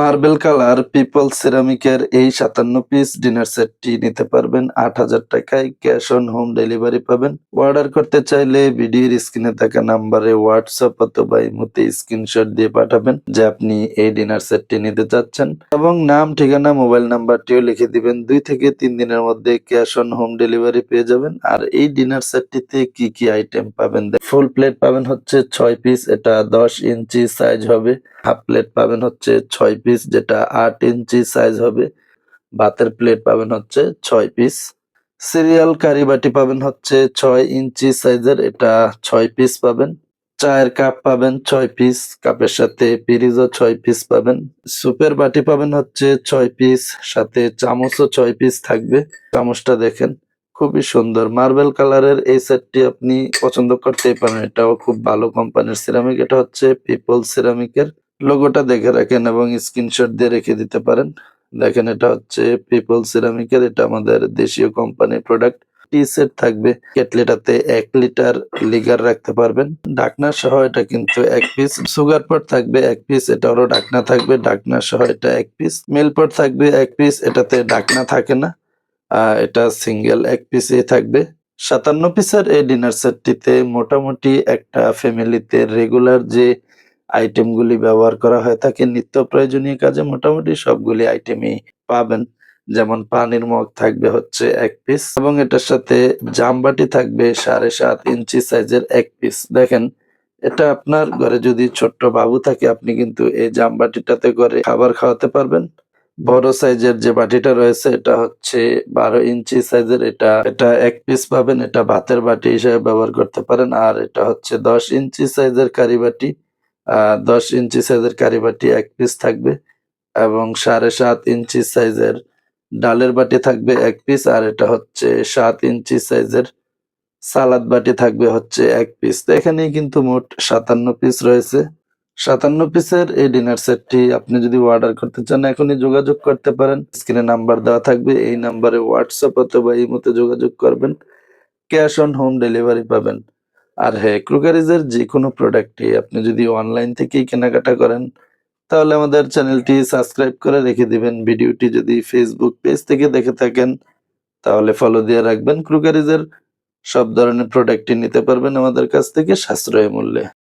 Marble colour people সিরামিকের এই ৫৭ piece dinner সেটটি নিতে পারবেন ৮,০০০ টাকায়। ক্যাশ অন হোম ডেলিভারি পাবেন। অর্ডার করতে চাইলে ভিডিওর স্ক্রিনে থাকা নাম্বারে হোয়াটসঅ্যাপ অথবা ইমোতে স্ক্রিনশট দিয়ে পাঠাবেন যে আপনি এই ডিনার সেটটি নিতে চাচ্ছেন এবং নাম, ঠিকানা, মোবাইল নাম্বারটিও লিখে দিবেন। ২ থেকে ৩ দিনের মধ্যে ক্যাশ অন হোম ডেলিভারি পেয়ে যাবেন। আর এই ডিনার সেটটিতে কি, কি আইটেম পাবেন? ফুল প্লেট পাবেন হচ্ছে ৬ পিস, এটা ১০ ইঞ্চি সাইজ হবে। হাফ প্লেট পাবেন হচ্ছে ৬ পিস, যেটা ৮ ইঞ্চি সাইজ হবে। ভাতের প্লেট পাবেন হচ্ছে ৬ পিস। সিরিয়াল কারি বাটি পাবেন হচ্ছে ৬ ইঞ্চি সাইজের, এটা ৬ পিস পাবেন। চায়ের কাপ পাবেন ৬ পিস, কাপের সাথে পিরিজও ৬ পিস পাবেন। সুপের বাটি পাবেন হচ্ছে ৬ পিস, সাথে চামচও ৬ পিস থাকবে। চামচটা দেখেন খুবই সুন্দর। মার্বেল কালারের এই সেটটি আপনি পছন্দ করতেই পারেন। এটাও খুব ভালো কোম্পানির সিরামিক। এটা হচ্ছে পিপল সিরামিকের। লোগোটা দেখে রাখেন এবং স্ক্রিনশট দিয়ে রেখে দিতে পারেন। দেখেন এটা হচ্ছে পিপল সিরামিকের, এটা আমাদের দেশীয় কোম্পানির প্রোডাক্ট। টি সেট থাকবে, কেটলিটাতে ১ লিটার লিগার রাখতে পারবেন। ঢাকনা সহ এটা কিন্তু ১ পিস। সুগার পট থাকবে ১ পিস, এটারও ঢাকনা থাকবে, ঢাকনা সহ এটা ১ পিস। মিল্ক পট থাকবে ১ পিস, এটাতে ঢাকনা থাকে না। এটা সিঙ্গেল ১ পিসই থাকবে। ৫৭ পিসের এই ডিনার সেটটিতে মোটামুটি একটা ফ্যামিলিতে রেগুলার যে আইটেমগুলি ব্যবহার করা হয়ে থাকে নিত্য প্রয়োজনীয় কাজে মোটামুটি সবগুলি আইটেমই পাবেন। যেমন পানির মগ থাকবে হচ্ছে ১ পিস এবং এটার সাথে জামবাটি থাকবে ৭.৫ ইঞ্চি সাইজের ১ পিস। দেখেন এটা আপনার ঘরে যদি ছোট্ট বাবু থাকে আপনি কিন্তু এই জামবাটিটাতে করে খাবার খাওয়াতে পারবেন। বড় সাইজের যে বাটিটা রয়েছে এটা হচ্ছে ১২ ইঞ্চি সাইজের, এটা ১ পিস পাবেন। এটা ভাতের বাটি হিসেবে ব্যবহার করতে পারেন। আর এটা হচ্ছে ১০ ইঞ্চি সাইজের কারি বাটি। ১০ ইঞ্চি সাইজের কারি বাটি ১ পিস থাকবে এবং ৭.৫ ইঞ্চি সাইজের ডালের বাটি থাকবে ১ পিস। আর এটা হচ্ছে ৭ ইঞ্চি সাইজের সালাদ বাটি থাকবে হচ্ছে ১ পিস। তো এখানেই কিন্তু মোট ৫৭ পিস রয়েছে। ৫৭ পিসের এই ডিনার সেটটি আপনি যদি অর্ডার করতে চান এখনই যোগাযোগ করতে পারেন। স্ক্রিনে নাম্বার দেওয়া থাকবে। এই নাম্বারে হোয়াটসঅ্যাপ অথবা ইমোতে যোগাযোগ করবেন। ক্যাশ অন হোম ডেলিভারি পাবেন। আর হ্যাঁ, ক্রোকারিজের যেকোনো প্রোডাক্টই আপনি যদি অনলাইন থেকেই কেনাকাটা করেন তাহলে আমাদের চ্যানেলটি সাবস্ক্রাইব করে রেখে দিবেন। ভিডিওটি যদি ফেসবুক পেজ থেকে দেখে থাকেন তাহলে ফলো দিয়ে রাখবেন। ক্রোকারিজের সব ধরনের প্রোডাক্টই নিতে পারবেন আমাদের কাছ থেকে সাশ্রয়ী মূল্যে।